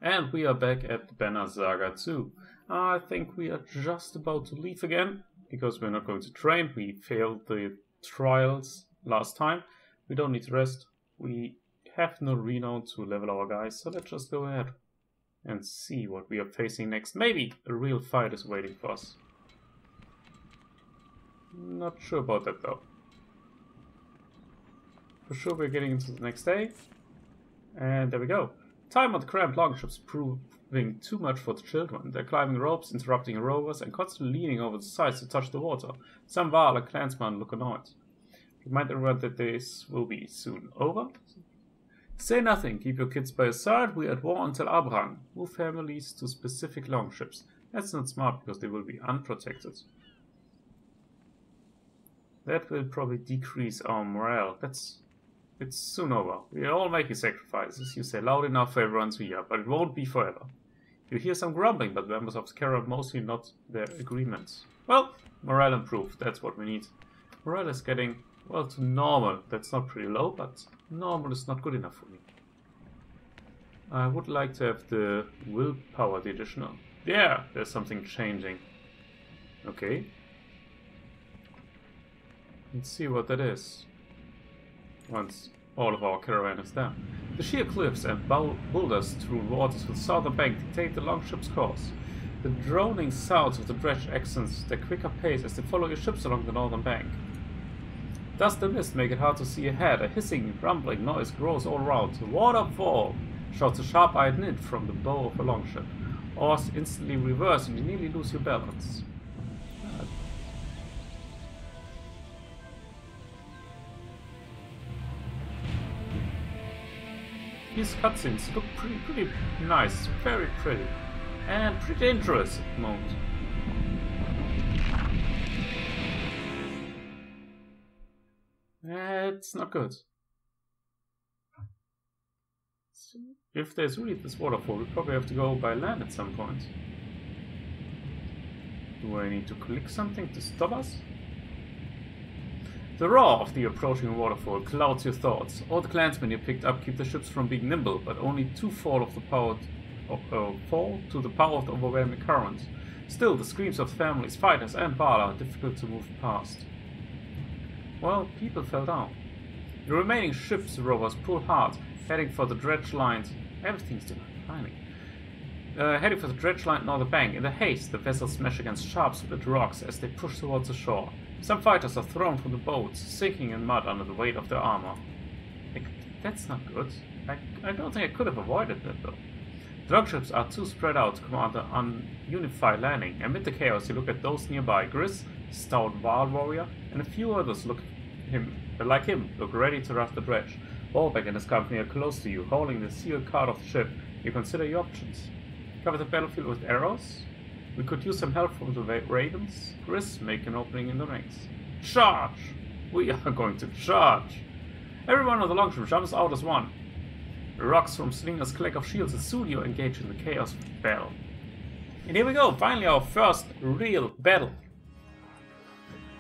And we are back at Banner Saga 2. I think we are just about to leave again, because we're not going to train. We failed the trials last time. We don't need to rest. We have no renown to level our guys, so let's just go ahead and see what we are facing next. Maybe a real fight is waiting for us. Not sure about that though. For sure we're getting into the next day. And there we go. Time on the cramped longships proving too much for the children. They're climbing ropes, interrupting rowers, and constantly leaning over the sides to touch the water. Some Vala clansmen look annoyed. Remind everyone that this will be soon over. Say nothing, keep your kids by your side. We're at war until Abraham. Move families to specific longships. That's not smart because they will be unprotected. That will probably decrease our morale. It's soon over. We are all making sacrifices. You say loud enough for everyone to hear, but it won't be forever. You hear some grumbling, but members of the caravan mostly nod their agreements. Well, morale improved. That's what we need. Morale is getting, well, to normal. That's not pretty low, but normal is not good enough for me. I would like to have the willpower, the additional. Yeah, there's something changing. Okay. Let's see what that is. Once all of our caravan is down. The sheer cliffs and boulders through waters of the southern bank dictate the longship's course. The droning sounds of the dredge accents their quicker pace as they follow your ships along the northern bank. Dust and mist make it hard to see ahead. A hissing, rumbling noise grows all around. Waterfall! Shouts a sharp-eyed nymph from the bow of a longship. Oars instantly reverse and you nearly lose your balance. These cutscenes look pretty nice, very pretty, and pretty dangerous at the moment. It's not good. So if there's really this waterfall, we probably have to go by land at some point. Do I need to click something to stop us? The roar of the approaching waterfall clouds your thoughts. All the clansmen you picked up keep the ships from being nimble, but only two fall to the power of the overwhelming current. Still, the screams of families, fighters, and Vala are difficult to move past. Well, people fell down. The remaining ships rowers pull hard, heading for the dredge lines. Everything's declining. Heading for the dredge line on the bank. In the haste, the vessels smash against sharp split rocks as they push towards the shore. Some fighters are thrown from the boats, sinking in mud under the weight of their armor. That's not good. I don't think I could have avoided that though. The longships are too spread out to command an ununified landing. Amid the chaos, you look at those nearby. Gris, stout Val warrior, and a few others look ready to rush the dredge. Warbeck and his company are close to you, holding the sealed card of the ship. You consider your options. Cover the battlefield with arrows? We could use some help from the ravens. Gris, make an opening in the ranks. Charge! We are going to charge! Everyone on the longship jumps out as one. The rocks from slingers clack of shields and soon you engage in the chaos of battle. And here we go, finally our first real battle.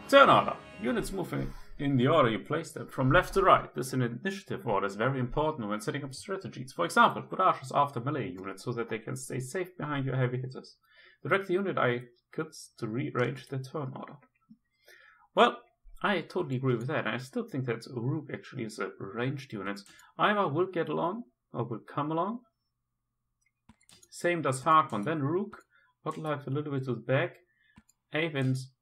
Turn order. Units moving in the order you place them, from left to right. This initiative order is very important when setting up strategies. For example, put archers after melee units so that they can stay safe behind your heavy hitters. Direct the unit icons to rearrange their turn order. Well, I totally agree with that. I still think that Rook actually is a ranged unit. Either will get along or will come along. Same does Harkon. Then Rook, Hotlife a little bit to the back. Avins.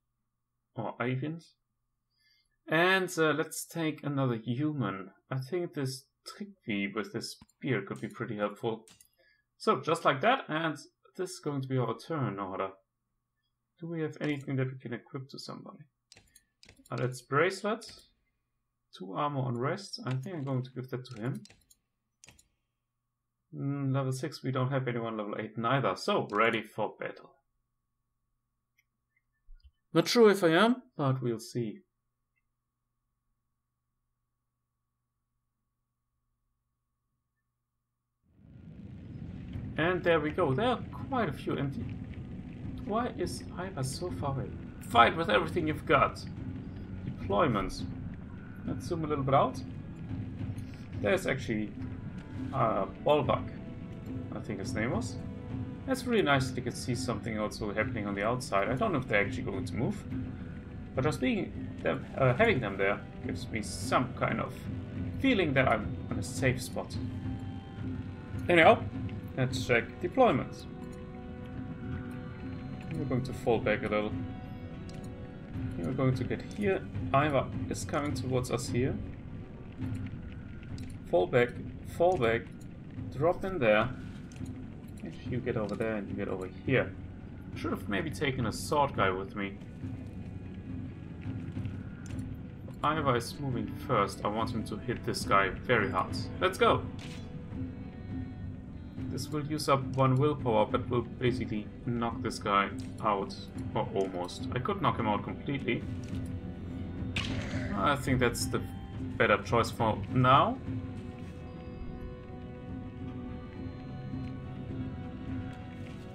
And let's take another human. I think this Trickvi with this spear could be pretty helpful. So just like that, and this is going to be our turn order. Do we have anything that we can equip to somebody? That's bracelet. 2 armor on rest. I think I'm going to give that to him. Level 6 we don't have anyone level 8 neither. So ready for battle. Not sure if I am, but we'll see. And there we go. There are quite a few empty. Why is Iva so far away? Fight with everything you've got. Deployments. Let's zoom a little bit out. There's actually Bolbak. I I think his name was. It's really nice that you can see something also happening on the outside. I don't know if they're actually going to move, but just having them there gives me some kind of feeling that I'm on a safe spot. Anyhow, let's check deployments. We're going to fall back a little. We're going to get here. Iva is coming towards us here. Fall back, drop in there. If you get over there and you get over here. Should have maybe taken a sword guy with me. Iva is moving first. I want him to hit this guy very hard. Let's go! This will use up 1 willpower, but will basically knock this guy out. Or almost. I could knock him out completely. I think that's the better choice for now.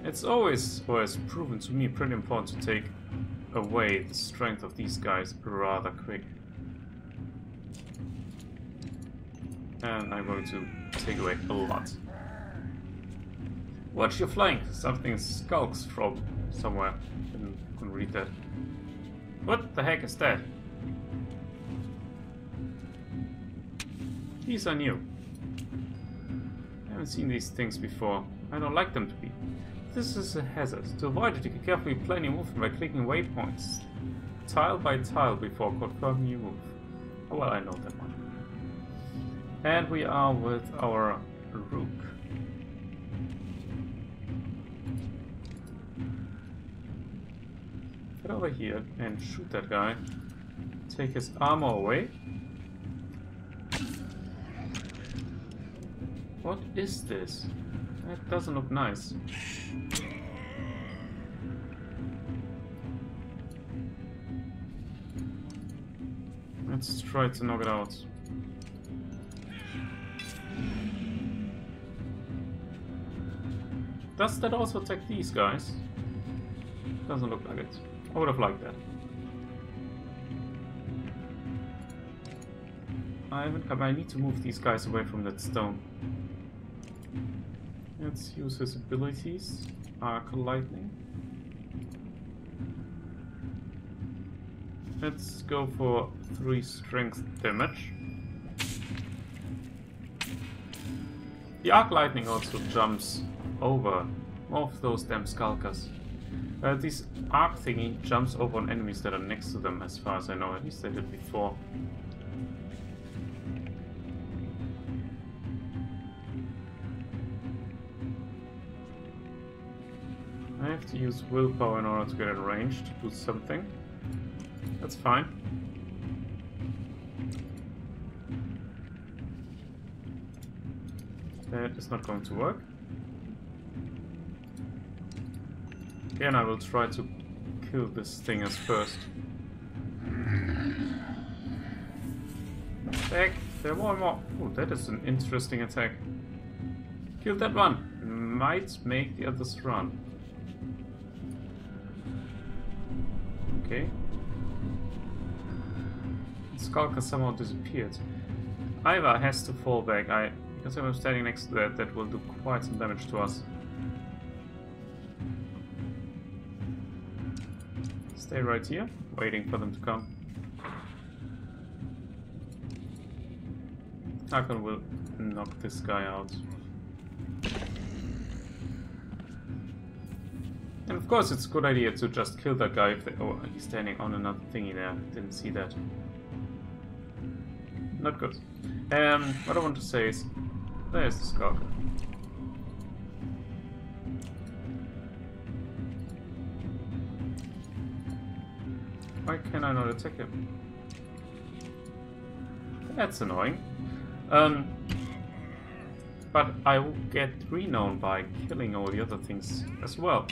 It's always proven to me pretty important to take away the strength of these guys rather quick. And I'm going to take away a lot. Watch your flank! Something skulks from somewhere. Couldn't read that. What the heck is that? These are new. I haven't seen these things before. I don't like them to be. This is a hazard. To avoid it, you can carefully plan your movement by clicking waypoints, tile by tile, before confirming your move. Oh well, I know that one. And we are with our rook. Get over here and shoot that guy. Take his armor away. What is this? That doesn't look nice. Let's try to knock it out. Does that also attack these guys? Doesn't look like it. I would have liked that. I need to move these guys away from that stone. Let's use his abilities. Arc Lightning. Let's go for 3 strength damage. The Arc Lightning also jumps over more of those damn skulkers. This arc thingy jumps over on enemies that are next to them, as far as I know. At least I did before. I have to use willpower in order to get in range to do something. That's fine. That is not going to work. Again, I will try to kill this thing as first. Attack! There are more and more. Oh, that is an interesting attack. Kill that one. Might make the others run. Okay. The Skulker somehow disappeared. Iva has to fall back. Because I'm standing next to that, that will do quite some damage to us. Stay right here, waiting for them to come. Hakan will knock this guy out. And of course it's a good idea to just kill that guy if they... Oh, he's standing on another thingy there. Didn't see that. Not good. What I want to say is... There's the Skulker. Why can I not attack him? That's annoying. But I will get renowned by killing all the other things as well.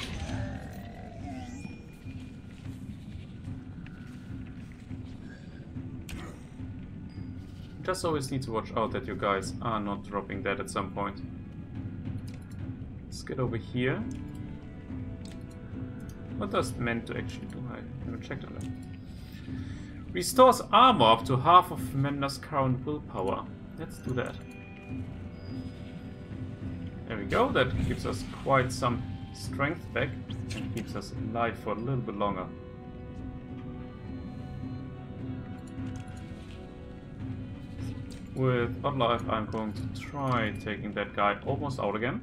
Just always need to watch out that you guys are not dropping dead at some point. Let's get over here. What does meant to actually do? I haven't checked on that. Restores armor up to half of Menda's current willpower. Let's do that. There we go. That gives us quite some strength back and keeps us alive for a little bit longer. With Odd Life, I'm going to try taking that guy almost out again.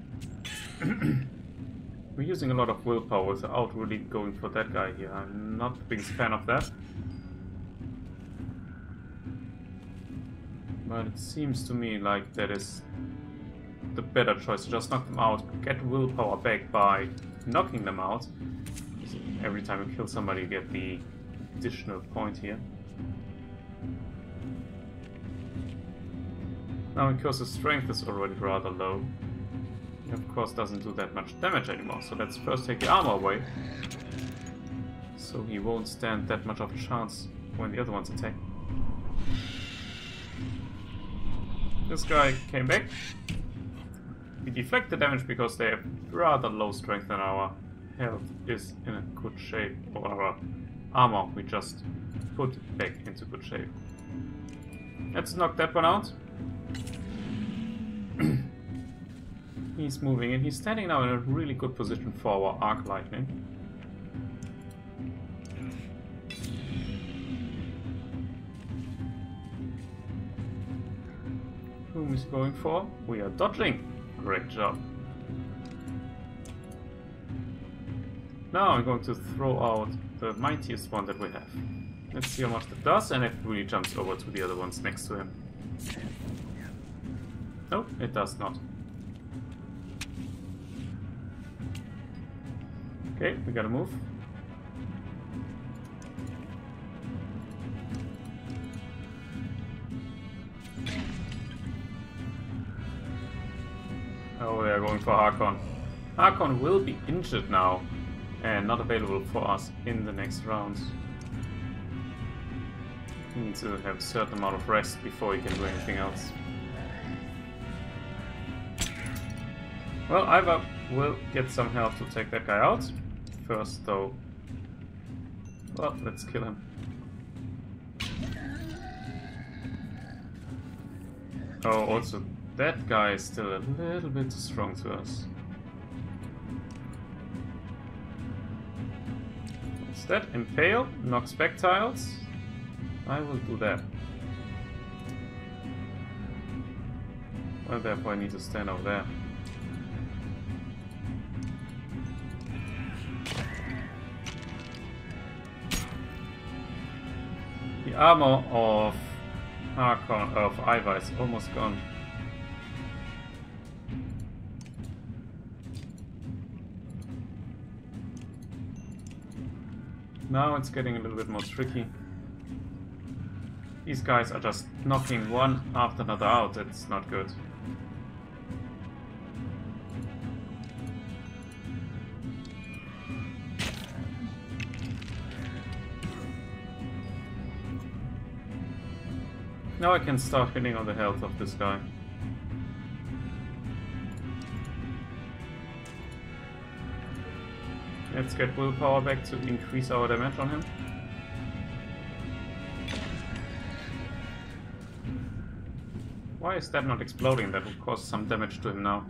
We're using a lot of willpower without really going for that guy here. I'm not the biggest fan of that. But it seems to me like that is the better choice, to just knock them out, get willpower back by knocking them out. Every time you kill somebody you get the additional point here. Now because his strength is already rather low, he of course doesn't do that much damage anymore, so let's first take the armor away, so he won't stand that much of a chance when the other ones attack. This guy came back. We deflect the damage because they have rather low strength and our health is in a good shape, or our armor we just put back into good shape. Let's knock that one out. He's moving and he's standing now in a really good position for our arc lightning. Whom is going for? We are dodging. Great job. Now I'm going to throw out the mightiest one that we have. Let's see how much that does and if it really jumps over to the other ones next to him. No, it does not. Okay, we gotta move. Oh, they are going for Harkon. Harkon will be injured now and not available for us in the next rounds. He needs to have a certain amount of rest before he can do anything else. Well, Ivar will get some help to take that guy out. First, though, well, let's kill him. Oh, also, that guy is still a little bit too strong to us. What's that? Impale? Knocks back tiles? I will do that. Well, therefore I need to stand over there. The armor of Harkon, of Ivar, is almost gone. Now it's getting a little bit more tricky. These guys are just knocking one after another out. It's not good. Now I can start hitting on the health of this guy. Let's get willpower back to increase our damage on him. Why is that not exploding? That will cause some damage to him now.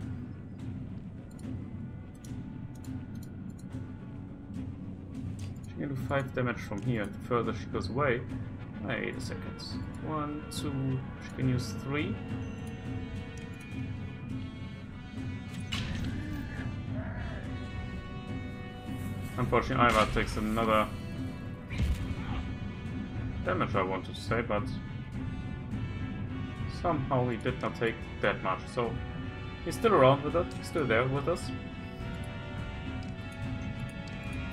She can do 5 damage from here. The further she goes away. Wait a second. 1, 2, she can use 3. Unfortunately, Ivar takes another damage, I want to say, but somehow he did not take that much. So he's still around with us, still there with us.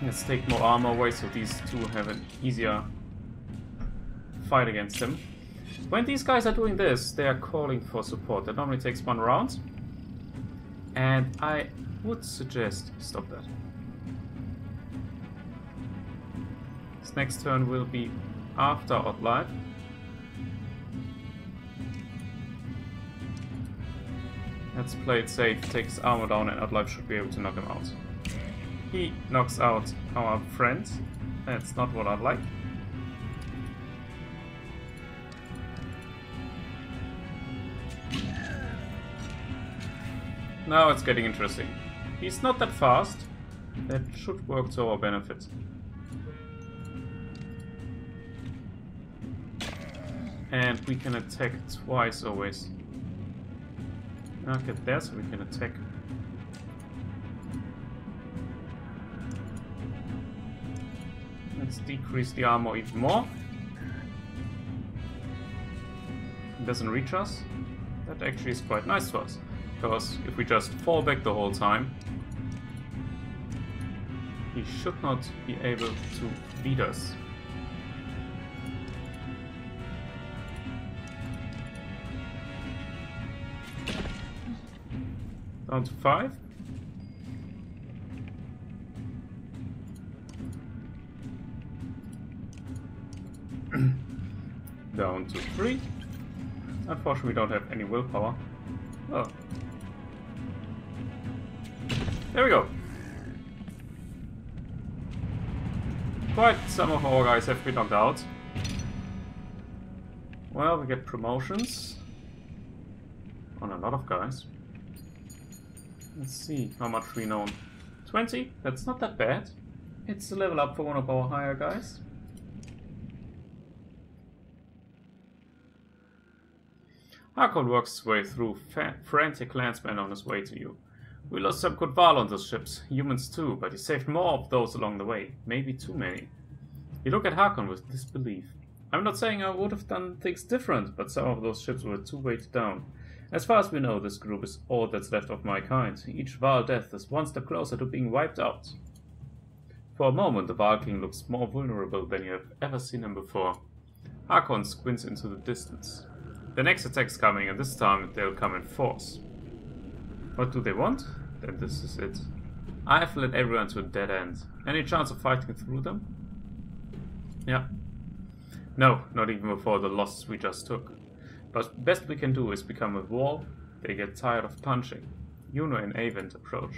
Let's take more armor away so these two have an easier fight against him. When these guys are doing this, they are calling for support. That normally takes 1 round. And I would suggest stop that. His next turn will be after Odd Life. Let's play it safe, take his armor down, and Odd Life should be able to knock him out. He knocks out our friend. That's not what I'd like. now it's getting interesting. He's not that fast. That should work to our benefit. And we can attack twice always. Okay, there, so we can attack. Let's decrease the armor even more. It doesn't reach us. That actually is quite nice for us. Because if we just fall back the whole time, he should not be able to beat us. Down to 5. Down to 3. Unfortunately, we don't have any willpower. Oh. There we go. Quite some of our guys have been knocked out. Well, we get promotions on a lot of guys. Let's see how much we know. 20? That's not that bad. It's a level up for one of our higher guys. Hakon works his way through frantic landsmen on his way to you. We lost some good Val on those ships, humans too, but he saved more of those along the way. Maybe too many. You look at Hakon with disbelief. I'm not saying I would have done things different, but some of those ships were too weighted down. As far as we know, this group is all that's left of my kind. Each Val death is one step closer to being wiped out. For a moment, the Val King looks more vulnerable than you have ever seen him before. Hakon squints into the distance. The next attack's coming, and this time they'll come in force. What do they want? Then this is it. I've led everyone to a dead end. Any chance of fighting through them? Yeah. No, not even before the losses we just took. But best we can do is become a wall. They get tired of punching. Juno and Avent approach.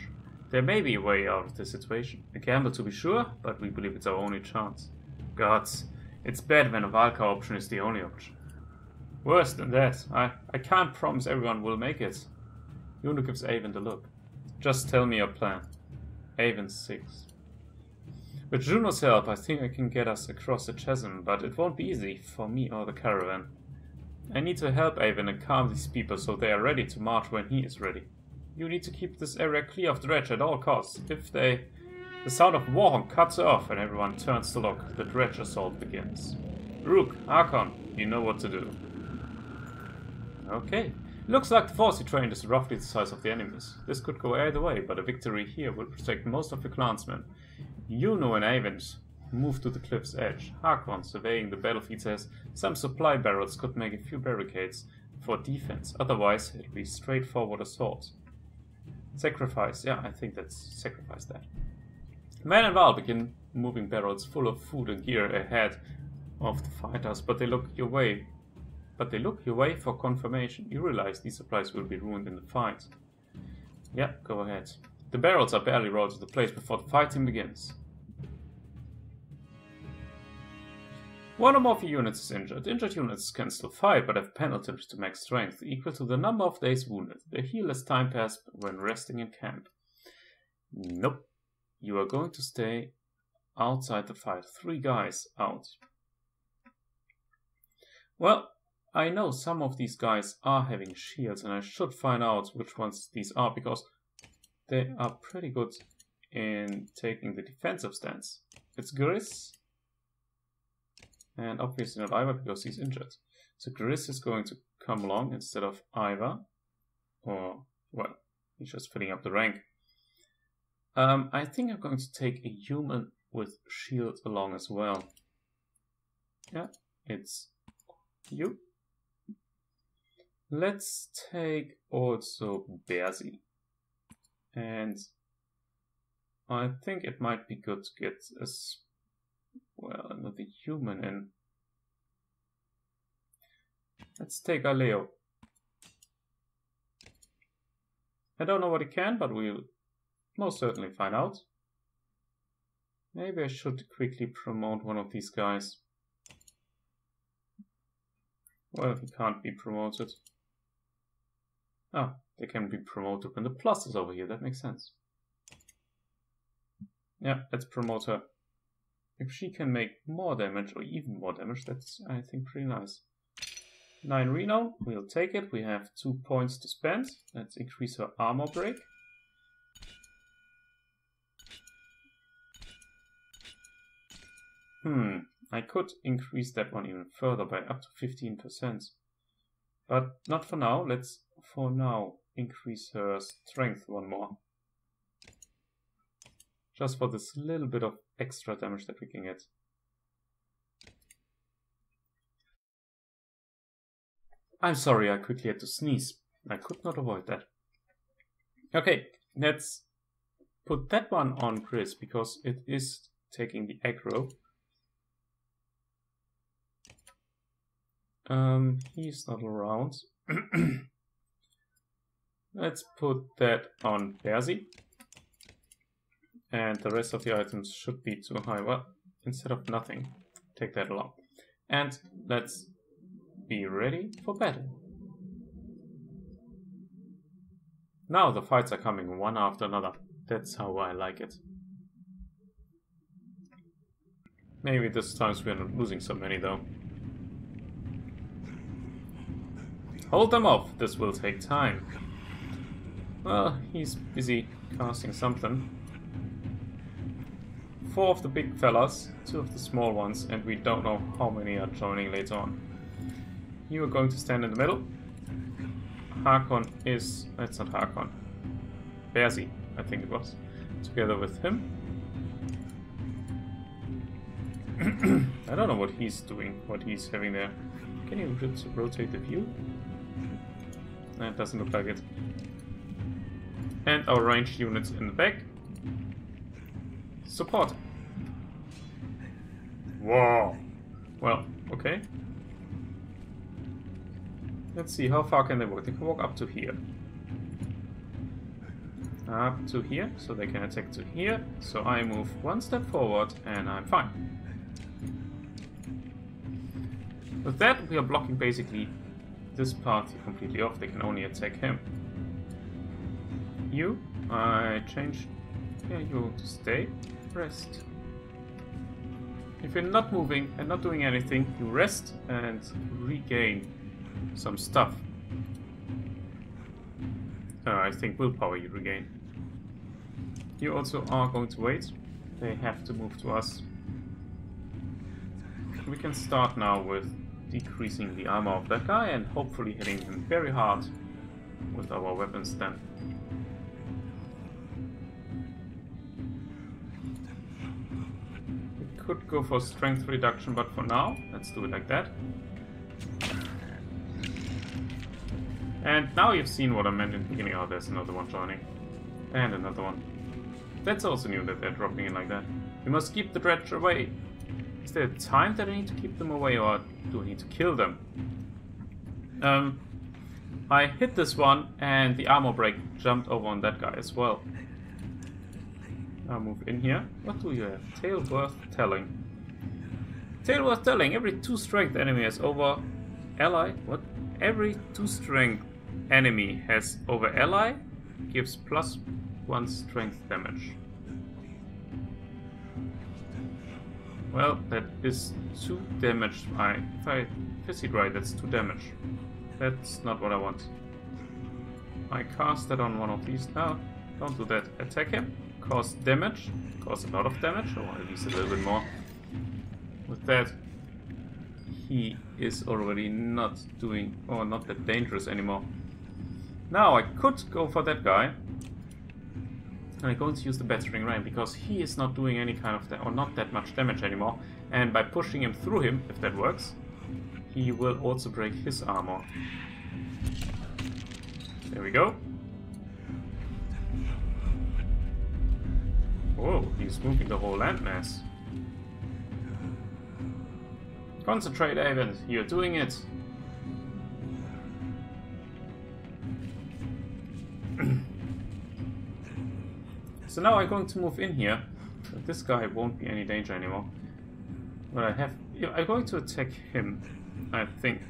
There may be a way out of this situation. A gamble to be sure, but we believe it's our only chance. Gods, it's bad when a Valka option is the only option. Worse than that, I can't promise everyone will make it. Juno gives Avent a look. Just tell me your plan. Avent 6. With Juno's help, I think I can get us across the chasm, but it won't be easy for me or the caravan. I need to help Avent and calm these people so they are ready to march when he is ready. You need to keep this area clear of the dredge at all costs. The sound of warhorn cuts off and everyone turns to look, the dredge assault begins. Rook, Hakon, you know what to do. Okay. Looks like the force he trained is roughly the size of the enemies. This could go either way, but a victory here will protect most of the clansmen. Juno and Avent move to the cliff's edge. Hakon, surveying the battlefield, says some supply barrels could make a few barricades for defense. Otherwise, it'll be straightforward assault. Sacrifice. Yeah, I think that's sacrifice that. Man and Val begin moving barrels full of food and gear ahead of the fighters, but they look your way for confirmation. You realize these supplies will be ruined in the fight. Yeah, go ahead. The barrels are barely rolled to the place before the fighting begins. One or more of your units is injured. Injured units can still fight, but have penalties to max strength, equal to the number of days wounded. They heal as time passes when resting in camp. Nope. You are going to stay outside the fight. 3 guys out. Well, I know some of these guys are having shields, and I should find out which ones these are, because they are pretty good in taking the defensive stance. It's Gris, and obviously not Ivar because he's injured. So Gris is going to come along instead of Ivar, or, well, he's just filling up the rank. I think I'm going to take a human with shield along as well. Yeah, it's you. Let's take also Berzi. And I think it might be good to get another human in. Let's take Aleo. I don't know what he can, but we'll most certainly find out. Maybe I should quickly promote one of these guys. Well, he can't be promoted. Oh, They can be promoted when the plus is over here. That makes sense. Yeah, let's promote her. If she can make more damage, or even more damage, that's, I think, pretty nice. 9 Reno, we'll take it. We have 2 points to spend. Let's increase her armor break. I could increase that one even further by up to 15%. But not for now. Let's, for now, increase her strength one more. Just for this little bit of extra damage that we can get. I'm sorry, I quickly had to sneeze. I could not avoid that. Okay, let's put that one on Chris, because it is taking the aggro. He's not around. Let's put that on Percy. And the rest of the items should be too high. Well, instead of nothing, take that along. And let's be ready for battle. Now the fights are coming one after another. That's how I like it. Maybe this time we're not losing so many though. Hold them off, this will take time. Well, he's busy casting something. 4 of the big fellas, 2 of the small ones, and we don't know how many are joining later on. You are going to stand in the middle. Hakon is... that's not Hakon. Percy, I think it was. Together with him. I don't know what he's doing, what he's having there. Can you rotate the view? That doesn't look like it. And our ranged units in the back. Support. Whoa. Well, okay. Let's see, how far can they walk? They can walk up to here. Up to here, so they can attack to here. So I move 1 step forward and I'm fine. With that, we are blocking basically this part completely off. They can only attack him. You, I change. Yeah, you to stay. Rest. If you're not moving and not doing anything, you rest and regain some stuff. I think willpower you regain. You also are going to wait. They have to move to us. We can start now with decreasing the armor of that guy and hopefully hitting him very hard with our weapons then. We could go for strength reduction, but for now, let's do it like that. And now you've seen what I meant in the beginning. Oh, there's another one joining. And another one. That's also new that they're dropping in like that. We must keep the dredge away. Is there a time that I need to keep them away, or do I need to kill them? I hit this one and the armor break jumped over on that guy as well. I'll move in here. What do you have? Tale worth telling. Tale worth telling. Every 2 strength enemy has over ally. What? Every 2 strength enemy has over ally gives +1 strength damage. Well, that is 2 damage. If I see it right, that's 2 damage. That's not what I want. I cast that on one of these. No, don't do that. Attack him. Cause damage. Cause a lot of damage, or at least a little bit more. With that, he is already not doing, or not that dangerous anymore. Now I could go for that guy. I'm going to use the battering ram because he is not doing any kind of or not that much damage anymore. And by pushing him through him, if that works, he will also break his armor. There we go. Whoa, he's moving the whole landmass. Concentrate, Avon, you're doing it. So now I'm going to move in here. This guy won't be any danger anymore. But I'm going to attack him, I think.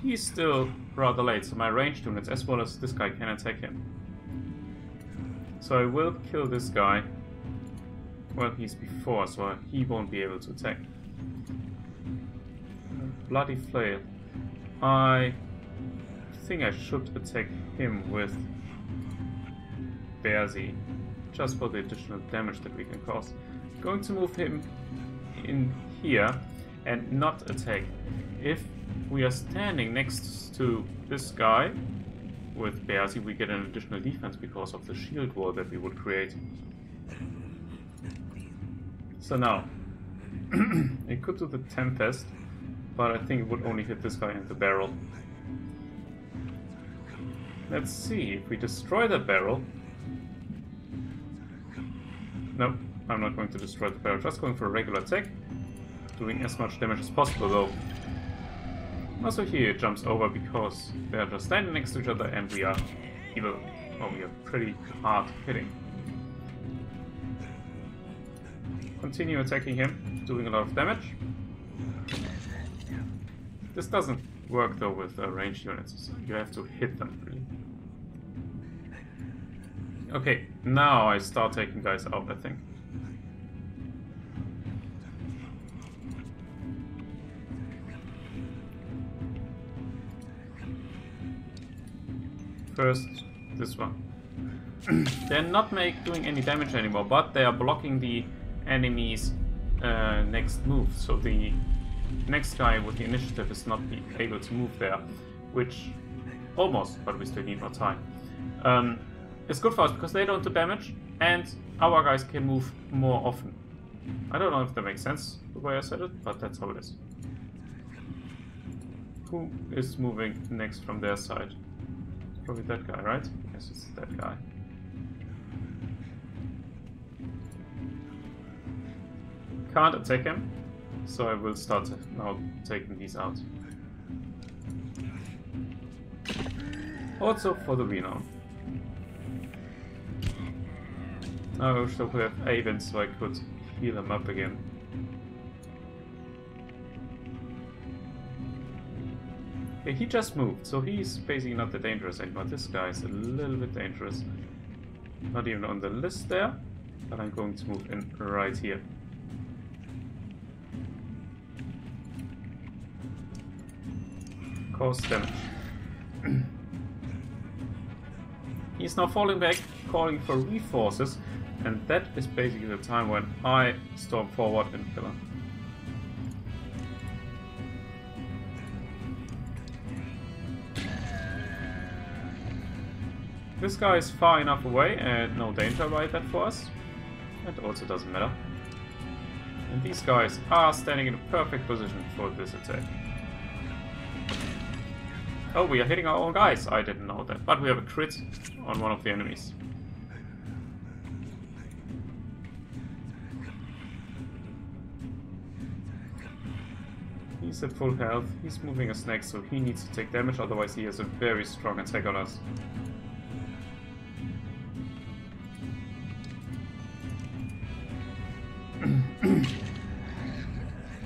He's still rather late, so my ranged units as well as this guy can attack him. So I will kill this guy. Well, he's before, so he won't be able to attack. Bloody flail. I think I should attack him with Berzi, just for the additional damage that we can cause. Going to move him in here and not attack. If we are standing next to this guy with Berzi, we get an additional defense because of the shield wall that we would create. So now, it could do the Tempest, but I think it would only hit this guy in the barrel. Let's see, if we destroy the barrel... Nope, I'm not going to destroy the barrel, just going for a regular attack. Doing as much damage as possible though. Also here it jumps over because they are just standing next to each other and we are evil. Oh, we are pretty hard hitting. Continue attacking him, doing a lot of damage. This doesn't work though with ranged units, so you have to hit them really. Okay, now I start taking guys out, I think. First, this one. They're not doing any damage anymore, but they are blocking the enemy's next move. So the next guy with the initiative is not able to move there, which almost, but we still need more time. It's good for us because they don't do damage and our guys can move more often. I don't know if that makes sense the way I said it, but that's how it is. Who is moving next from their side? Probably that guy, right? Yes, it's that guy. Can't attack him, so I will start now taking these out. Also for the renown. I wish I could have Avon so I could heal him up again. Okay, he just moved, so he's basically not that dangerous anymore. This guy is a little bit dangerous. Not even on the list there, but I'm going to move in right here. Cause damage. He's now falling back, calling for reinforces, and that is basically the time when I storm forward and kill him. This guy is far enough away and no danger right that for us. It also doesn't matter. And these guys are standing in a perfect position for this attack. Oh, we are hitting our own guys. I didn't know that. But we have a crit on one of the enemies. He's at full health. He's moving us next, so he needs to take damage. Otherwise he has a very strong attack on us.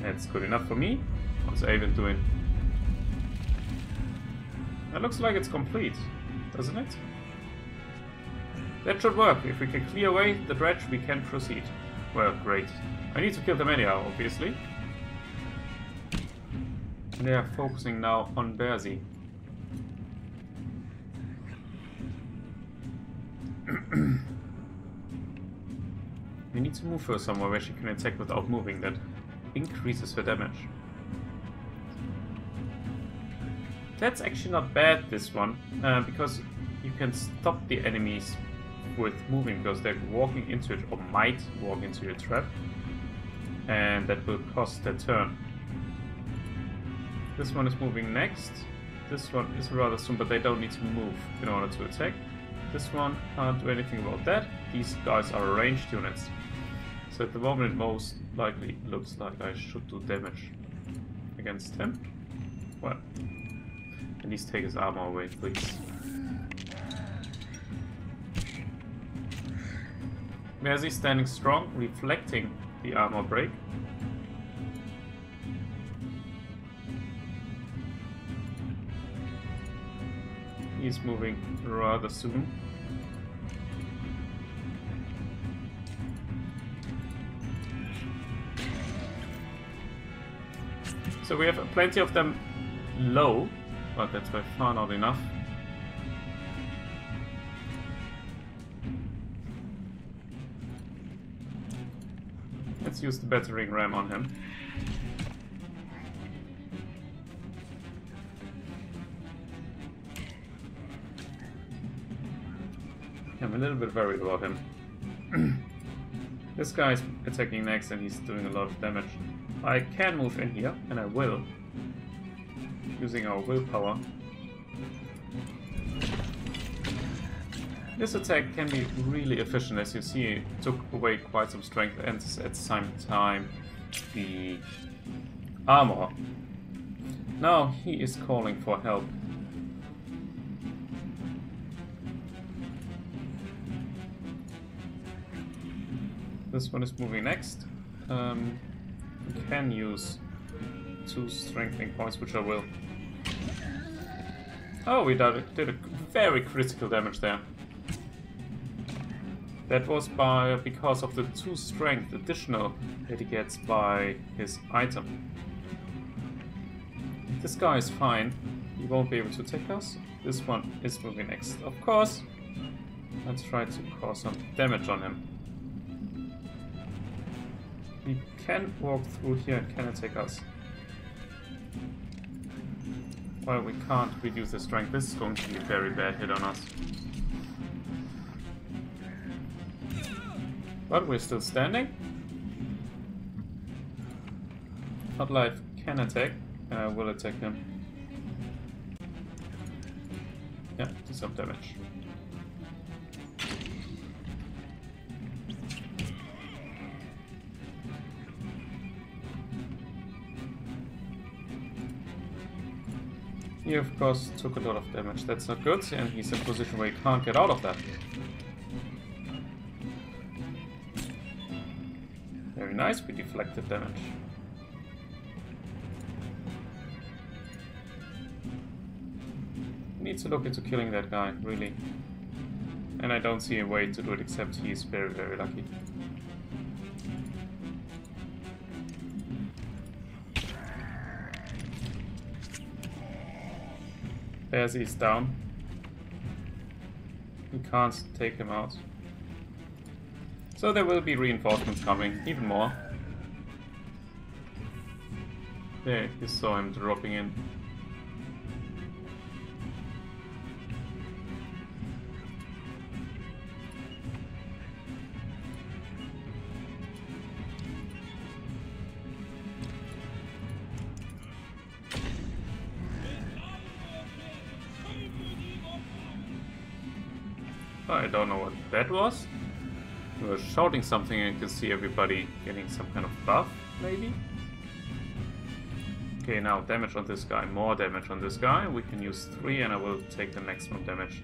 That's good enough for me. What's Avon doing? That looks like it's complete, doesn't it? That should work. If we can clear away the dredge, we can proceed. Well, great. I need to kill them anyhow, obviously. And they are focusing now on Berzi. We need to move her somewhere where she can attack without moving. That increases her damage. That's actually not bad, this one, because you can stop the enemies with moving, because they're walking into it, or might walk into your trap, and that will cost their turn. This one is moving next. This one is rather soon, but they don't need to move in order to attack. This one can't do anything about that. These guys are ranged units. So at the moment it most likely looks like I should do damage against him. Well, at least take his armor away, please. Berzi standing strong, reflecting the armor break. he's moving rather soon. So we have plenty of them low, but that's by far not enough. Let's use the battering ram on him. I'm a little bit worried about him. This guy's attacking next and he's doing a lot of damage. I can move in here, and I will, using our willpower. This attack can be really efficient, as you see. It took away quite some strength and at the same time the armor. Now he is calling for help. This one is moving next. We can use 2 strengthening points, which I will. Oh, we did a very critical damage there. That was because of the 2 strength additional that he gets by his item. This guy is fine. He won't be able to attack us. This one is moving next. Of course. Let's try to cause some damage on him. He can walk through here and can attack us. Well, we can't reduce the strength. This is going to be a very bad hit on us. But we're still standing. Hot Life can attack, and I will attack him. Yeah, do some damage. He of course took a lot of damage. That's not good, and he's in a position where he can't get out of that. Very nice, we deflected damage. Need to look into killing that guy, really. And I don't see a way to do it except he's very, very lucky. There's he's down. We can't take him out. So there will be reinforcements coming, even more. There, you saw him dropping in. I don't know what that was. We were shouting something and you can see everybody getting some kind of buff, maybe? Okay, now damage on this guy, more damage on this guy. We can use 3 and I will take the maximum damage.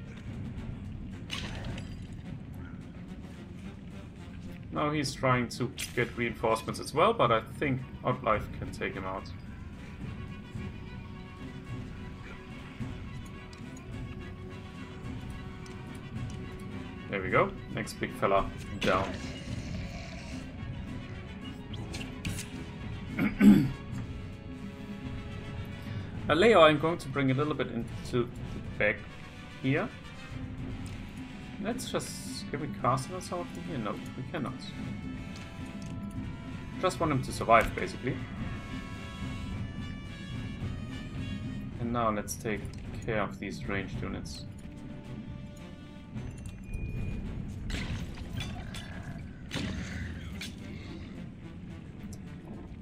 Now he's trying to get reinforcements as well, but I think Outlife can take him out. There we go. Next big fella down. Leo, I'm going to bring a little bit into the back here. Let's just... Can we cast him or something here? No, we cannot. Just want him to survive, basically. And now let's take care of these ranged units.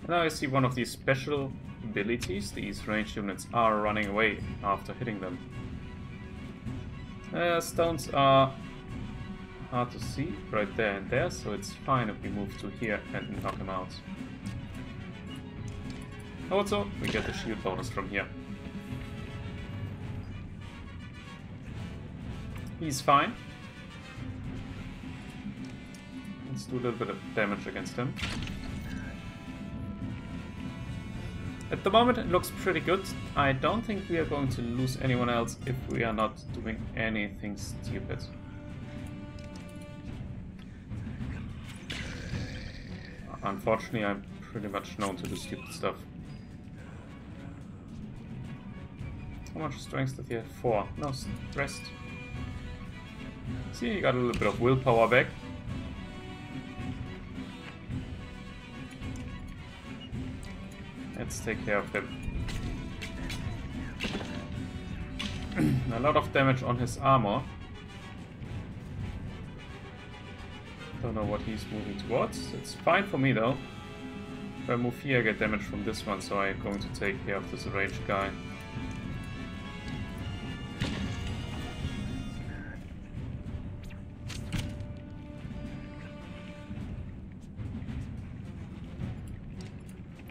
Now I see one of these special abilities. These ranged units are running away after hitting them. Stones are hard to see right there and there, so it's fine if we move to here and knock them out. Also, we get the shield bonus from here. He's fine. Let's do a little bit of damage against him. At the moment it looks pretty good. I don't think we are going to lose anyone else if we are not doing anything stupid. Unfortunately, I'm pretty much known to do stupid stuff. How much strength did he have? 4. No, rest. See, you got a little bit of willpower back. Let's take care of him. A lot of damage on his armor. Don't know what he's moving towards. It's fine for me though. If I move here I get damage from this one, so I'm going to take care of this ranged guy.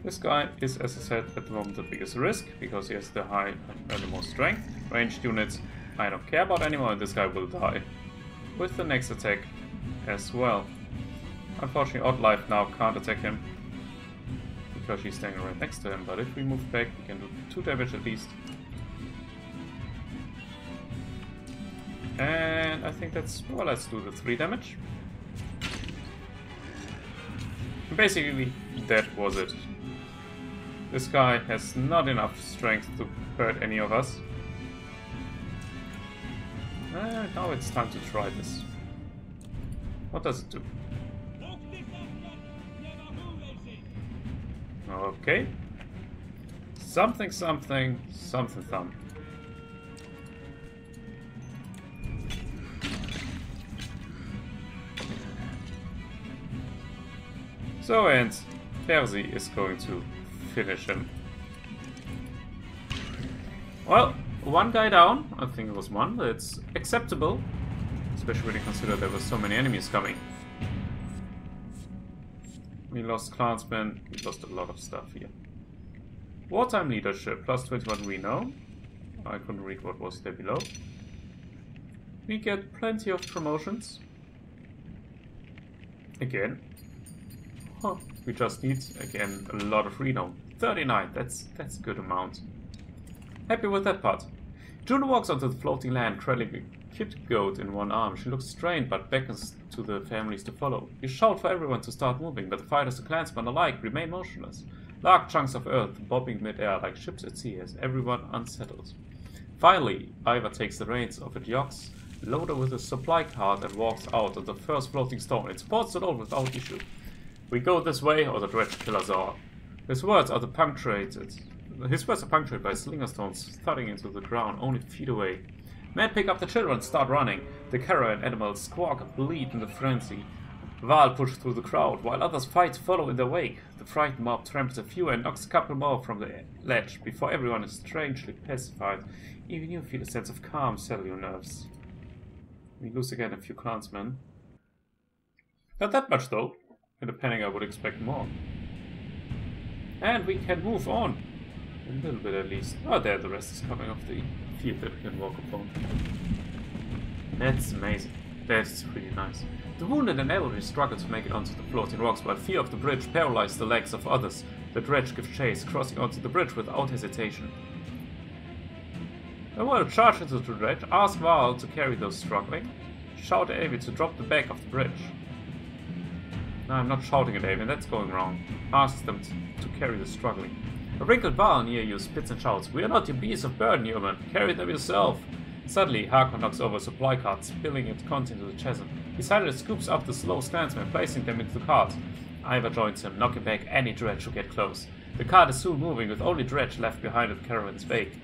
This guy is, as I said, at the moment the biggest risk, because he has the high and the most strength. Ranged units I don't care about anymore, and this guy will die with the next attack as well. Unfortunately, Odd Life now can't attack him, because she's standing right next to him, but if we move back, we can do 2 damage at least. And I think that's... well, let's do the 3 damage. Basically, that was it. This guy has not enough strength to hurt any of us. And now it's time to try this. What does it do? Okay. Something, something, something, thumb. So, and Percy is going to finish him. Well, 1 guy down. I think it was 1. That's acceptable. Especially when you consider there were so many enemies coming. We lost clansmen. We lost a lot of stuff here. Wartime leadership. Plus 21 we know. I couldn't read what was there below. We get plenty of promotions. Again. Huh. We just need, again, a lot of renown. 39, that's a good amount. Happy with that part. Juno walks onto the floating land, trailing a cute goat in one arm. She looks strained, but beckons to the families to follow. You shout for everyone to start moving, but the fighters and clansmen alike remain motionless. Large chunks of earth bobbing mid-air like ships at sea as everyone unsettled. Finally, Ivar takes the reins of a yox, loader with a supply cart, and walks out on the first floating stone. It supports the load without issue. We go this way, or the dredge kill us all. His words are punctuated by slinger stones thudding into the ground only feet away. Men pick up the children and start running. The caravan animals squawk and bleed in a frenzy. Val push through the crowd, while others fight to follow in their wake. The frightened mob tramples a few and knocks a couple more from the ledge before everyone is strangely pacified. Even you feel a sense of calm settle your nerves. We lose again a few clansmen. Not that much though. In a panic I would expect more. And we can move on. A little bit at least. Oh, there the rest is coming off the field that we can walk upon. That's amazing. That's really nice. The wounded and elderly struggle to make it onto the floating rocks, while fear of the bridge paralyzed the legs of others. The dredge gives chase, crossing onto the bridge without hesitation. I want to charge into the dredge, ask Val to carry those struggling, shout at Avi to drop the back of the bridge. No, I'm not shouting at Avi, that's going wrong. Ask them to carry the struggling. A wrinkled Val near you spits and shouts, "We are not your beasts of burden, human. Carry them yourself." Suddenly, Harkon knocks over a supply cart, spilling its contents into the chasm. Beside it scoops up the slow clansmen, placing them into the cart. Ivar joins him, knocking back any dredge who get close. The cart is soon moving, with only dredge left behind at the caravan's wake.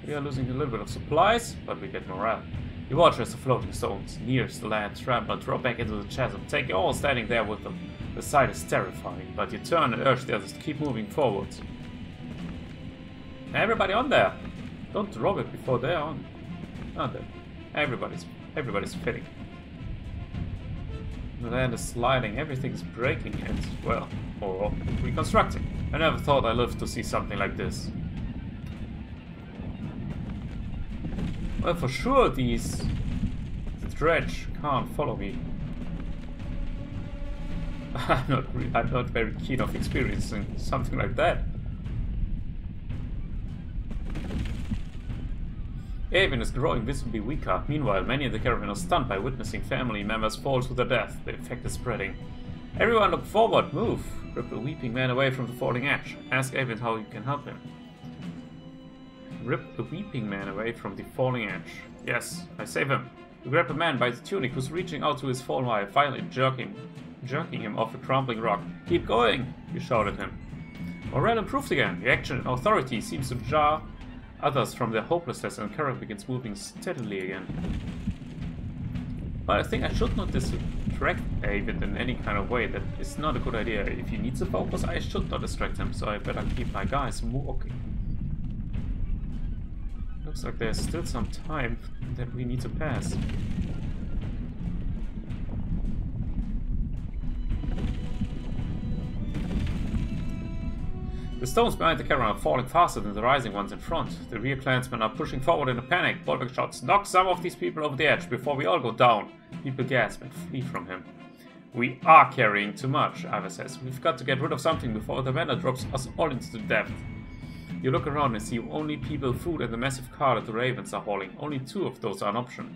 We are losing a little bit of supplies, but we get morale. You watch as the floating stones nears the land, trample and drop back into the chasm, taking all standing there with them. The sight is terrifying, but you turn and urge the others to keep moving forward. Everybody on there! Don't drop it before they're on. Oh, there. Everybody's fitting. The land is sliding, everything's breaking and, well, or reconstructing. I never thought I'd live to see something like this. Well, for sure the dredge can't follow me. I'm not very keen of experiencing something like that. Avon is growing visibly weaker. Meanwhile, many in the caravan are stunned by witnessing family members fall to their death. The effect is spreading. Everyone look forward, move! Rip the weeping man away from the falling edge. Ask Avon how you can help him. Rip the weeping man away from the falling edge. Yes, I save him. You grab a man by the tunic who's reaching out to his fallen wife, violently jerking him off a crumbling rock. Keep going! You shout at him. Morale improved again. Your action and authority seems to jar others from their hopelessness, and Kara begins moving steadily again. But I think I should not distract Avon in any kind of way. That is not a good idea. If he needs to focus, I should not distract him, so I better keep my guys walking. Looks like there's still some time that we need to pass. The stones behind the caravan are falling faster than the rising ones in front. The rear clansmen are pushing forward in a panic. Bolbeck shouts, "Knock some of these people over the edge before we all go down." People gasp and flee from him. "We are carrying too much," Ivor says. "We've got to get rid of something before the vendor drops us all into the depth." You look around and see only people, food, and the massive car that the ravens are hauling. Only 2 of those are an option.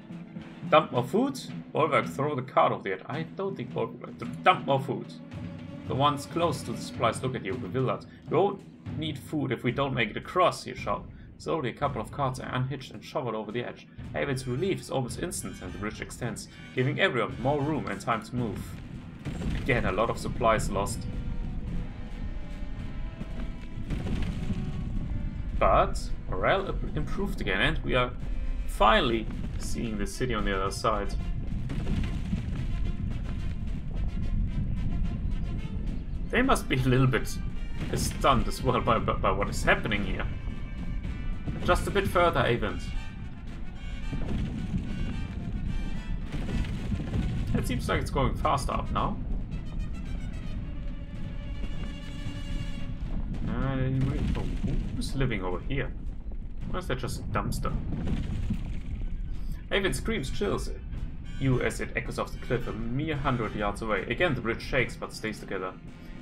Dump more food? Bolbeck, throw the cart over the edge. I don't think Bolbeck will. Dump more food. The ones close to the supplies look at you, bewildered. "We won't need food if we don't make it across," you shout. Slowly, a couple of carts are unhitched and shoveled over the edge. Avon's relief is almost instant, and the bridge extends, giving everyone more room and time to move. Again, a lot of supplies lost. But morale improved again, and we are finally seeing the city on the other side. They must be a little bit stunned as well by what is happening here. Just a bit further, Avon. It seems like it's going faster up now. Who's living over here? Or is that just a dumpster? Avon screams, chills you as it echoes off the cliff a mere 100 yards away. Again, the bridge shakes but stays together.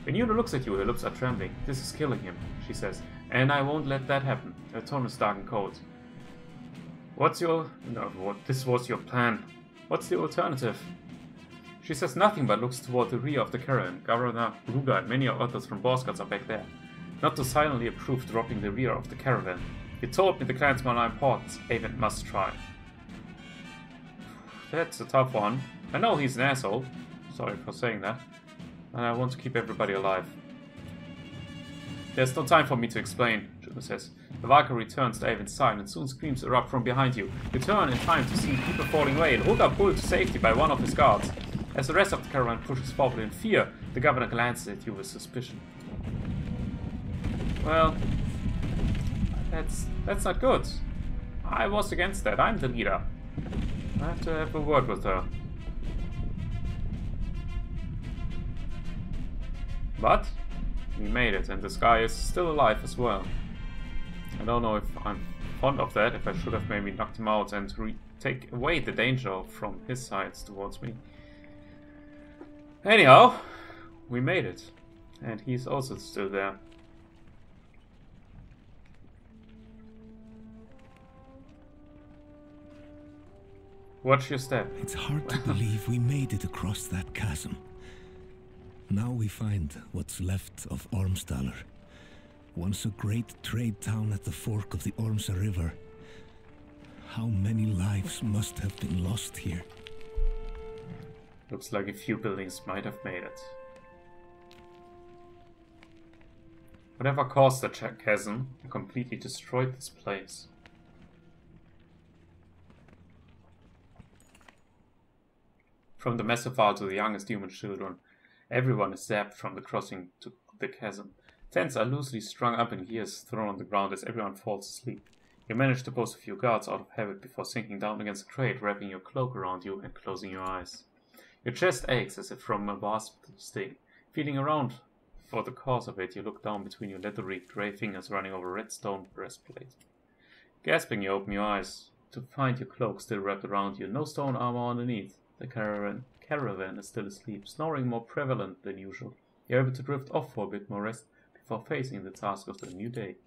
When Una looks at you, her lips are trembling. "This is killing him," she says. "And I won't let that happen." Her tone is dark and cold. This was your plan. What's the alternative? She says nothing but looks toward the rear of the caravan. Governor Ruga and many others from Borskards are back there. Not to silently approve dropping the rear of the caravan. "You told me the clansmen are important. Avon must try." That's a tough one. I know he's an asshole. Sorry for saying that. And I want to keep everybody alive. "There's no time for me to explain," Juno says. The Valkyrie turns to Avon's side and soon screams erupt from behind you. You turn in time to see people falling away and Ruga pulled to safety by one of his guards. As the rest of the caravan pushes forward in fear, the governor glances at you with suspicion. Well, that's not good. I was against that. I'm the leader. I have to have a word with her. But we made it, and this guy is still alive as well. I don't know if I'm fond of that, if I should have maybe knocked him out and take away the danger from his sides towards me. Anyhow, we made it. And he's also still there. Watch your step. It's hard to believe we made it across that chasm. Now we find what's left of Ormsdalr. Once a great trade town at the fork of the Ormsa River. How many lives must have been lost here? Looks like a few buildings might have made it. Whatever caused the chasm completely destroyed this place. From the Mesophae to the youngest human children, everyone is zapped from the crossing to the chasm. Tents are loosely strung up in gears thrown on the ground as everyone falls asleep. You manage to post a few guards out of habit before sinking down against a crate, wrapping your cloak around you and closing your eyes. Your chest aches as if from a wasp sting. Feeling around for the cause of it, you look down between your leathery grey fingers running over a red stone breastplate. Gasping, you open your eyes to find your cloak still wrapped around you, no stone armor underneath. The caravan is still asleep, snoring more prevalent than usual. You're able to drift off for a bit more rest before facing the task of the new day.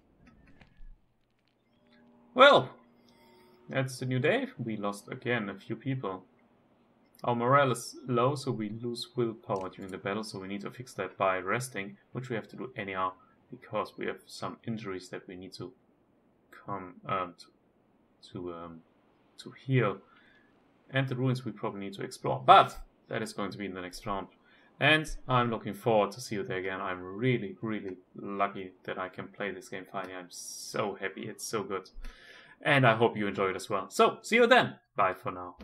Well, That's a new day. We lost again a few people. Our morale is low, so we lose willpower during the battle, so we need to fix that by resting, which we have to do anyhow, because we have some injuries that we need to come to heal. And the ruins we probably need to explore, but that is going to be in the next round. And I'm looking forward to see you there again. I'm really, really lucky that I can play this game finally. I'm so happy. It's so good. And I hope you enjoy it as well. So, see you then. Bye for now.